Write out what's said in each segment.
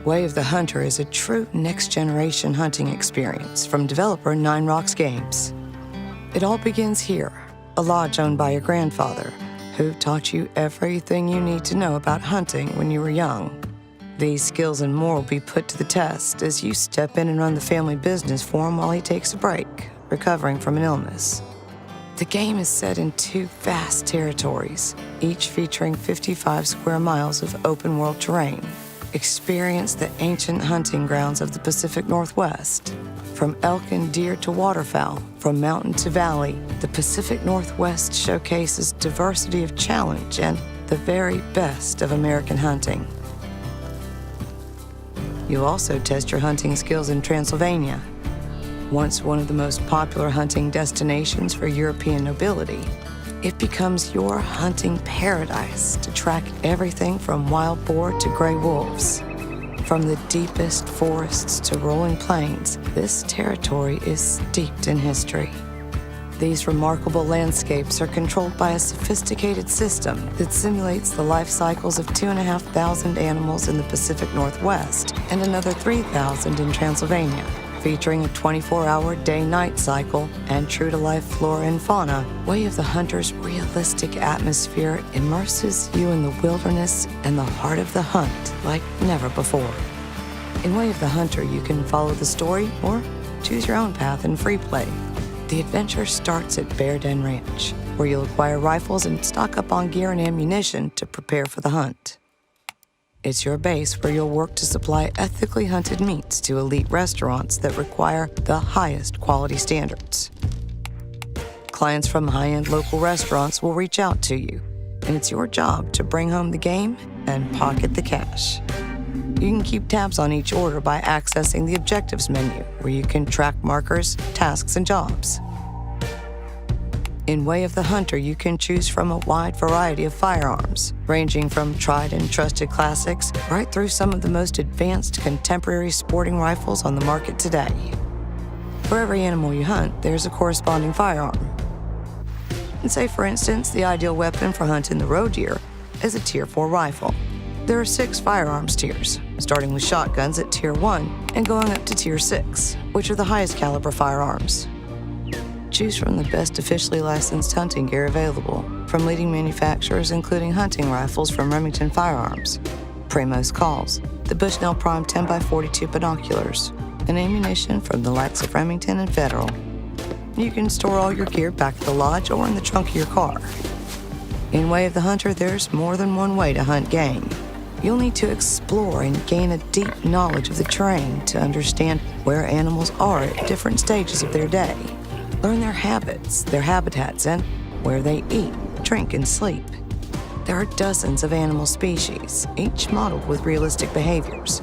Way of the Hunter is a true next-generation hunting experience from developer Nine Rocks Games. It all begins here, a lodge owned by your grandfather, who taught you everything you need to know about hunting when you were young. These skills and more will be put to the test as you step in and run the family business for him while he takes a break, recovering from an illness. The game is set in 2 vast territories, each featuring 55 square miles of open-world terrain. Experience the ancient hunting grounds of the Pacific Northwest. From elk and deer to waterfowl, from mountain to valley, the Pacific Northwest showcases diversity of challenge and the very best of American hunting. You'll also test your hunting skills in Transylvania, once one of the most popular hunting destinations for European nobility. It becomes your hunting paradise to track everything from wild boar to gray wolves. From the deepest forests to rolling plains, this territory is steeped in history. These remarkable landscapes are controlled by a sophisticated system that simulates the life cycles of 2,500 animals in the Pacific Northwest and another 3,000 in Transylvania. Featuring a 24-hour day-night cycle and true-to-life flora and fauna, Way of the Hunter's realistic atmosphere immerses you in the wilderness and the heart of the hunt like never before. In Way of the Hunter, you can follow the story or choose your own path in free play. The adventure starts at Bear Den Ranch, where you'll acquire rifles and stock up on gear and ammunition to prepare for the hunt. It's your base where you'll work to supply ethically hunted meats to elite restaurants that require the highest quality standards. Clients from high-end local restaurants will reach out to you, and it's your job to bring home the game and pocket the cash. You can keep tabs on each order by accessing the Objectives menu, where you can track markers, tasks, and jobs. In Way of the Hunter, you can choose from a wide variety of firearms, ranging from tried and trusted classics right through some of the most advanced contemporary sporting rifles on the market today. For every animal you hunt, there's a corresponding firearm. And say, for instance, the ideal weapon for hunting the roe deer is a Tier 4 rifle. There are 6 firearms tiers, starting with shotguns at Tier 1 and going up to Tier 6, which are the highest caliber firearms. Choose from the best officially licensed hunting gear available, from leading manufacturers including hunting rifles from Remington Firearms, Primos Calls, the Bushnell Prime 10x42 binoculars, and ammunition from the likes of Remington and Federal. You can store all your gear back at the lodge or in the trunk of your car. In Way of the Hunter, there's more than one way to hunt game. You'll need to explore and gain a deep knowledge of the terrain to understand where animals are at different stages of their day. Learn their habits, their habitats, and where they eat, drink, and sleep. There are dozens of animal species, each modeled with realistic behaviors.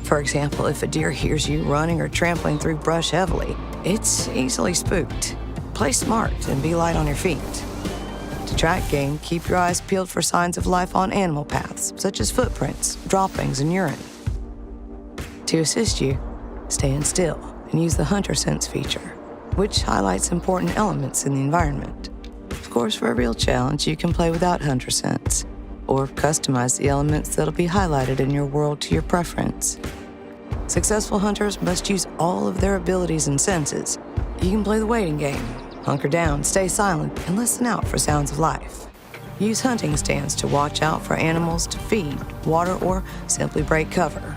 For example, if a deer hears you running or trampling through brush heavily, it's easily spooked. Play smart and be light on your feet. To track game, keep your eyes peeled for signs of life on animal paths, such as footprints, droppings, and urine. To assist you, stand still and use the Hunter Sense feature, which highlights important elements in the environment. Of course, for a real challenge, you can play without Hunter Sense, or customize the elements that'll be highlighted in your world to your preference. Successful hunters must use all of their abilities and senses. You can play the waiting game, hunker down, stay silent, and listen out for sounds of life. Use hunting stands to watch out for animals to feed, water, or simply break cover.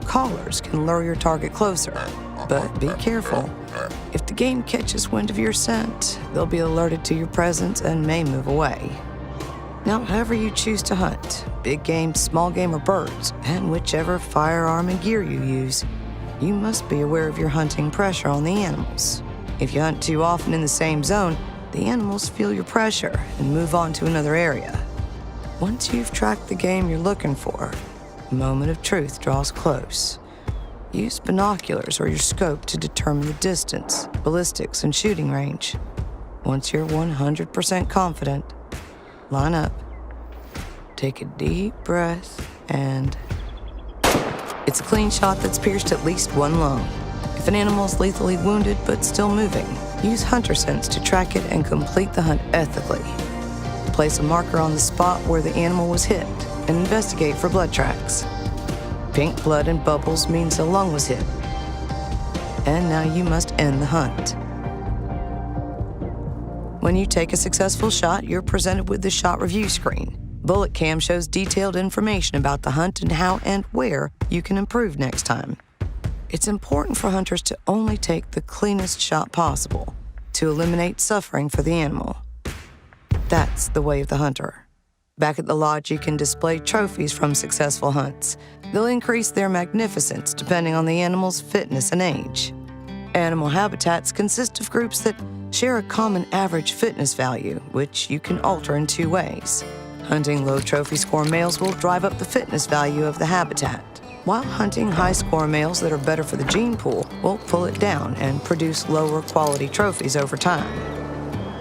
Callers can lure your target closer, but be careful. If the game catches wind of your scent, they'll be alerted to your presence and may move away. Now, however you choose to hunt, big game, small game, or birds, and whichever firearm and gear you use, you must be aware of your hunting pressure on the animals. If you hunt too often in the same zone, the animals feel your pressure and move on to another area. Once you've tracked the game you're looking for, the moment of truth draws close. Use binoculars or your scope to determine the distance, ballistics, and shooting range. Once you're 100% confident, line up, take a deep breath, and it's a clean shot that's pierced at least one lung. If an animal is lethally wounded but still moving, use Hunter Sense to track it and complete the hunt ethically. Place a marker on the spot where the animal was hit and investigate for blood tracks. Pink blood and bubbles means a lung was hit. And now you must end the hunt. When you take a successful shot, you're presented with the shot review screen. Bullet Cam shows detailed information about the hunt and how and where you can improve next time. It's important for hunters to only take the cleanest shot possible to eliminate suffering for the animal. That's the way of the hunter. Back at the lodge, you can display trophies from successful hunts. They'll increase their magnificence depending on the animal's fitness and age. Animal habitats consist of groups that share a common average fitness value, which you can alter in two ways. Hunting low trophy score males will drive up the fitness value of the habitat, while hunting high score males that are better for the gene pool will pull it down and produce lower quality trophies over time.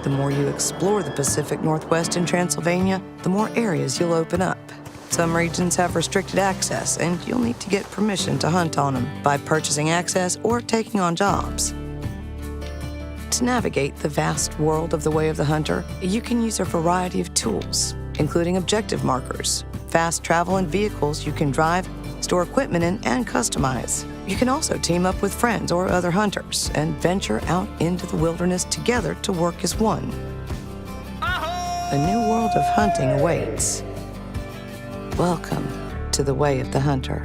The more you explore the Pacific Northwest and Transylvania, the more areas you'll open up. Some regions have restricted access, and you'll need to get permission to hunt on them by purchasing access or taking on jobs. To navigate the vast world of the Way of the Hunter, you can use a variety of tools, including objective markers, fast travel and vehicles you can drive, store equipment in, and customize. You can also team up with friends or other hunters and venture out into the wilderness together to work as one. A new world of hunting awaits. Welcome to the Way of the Hunter.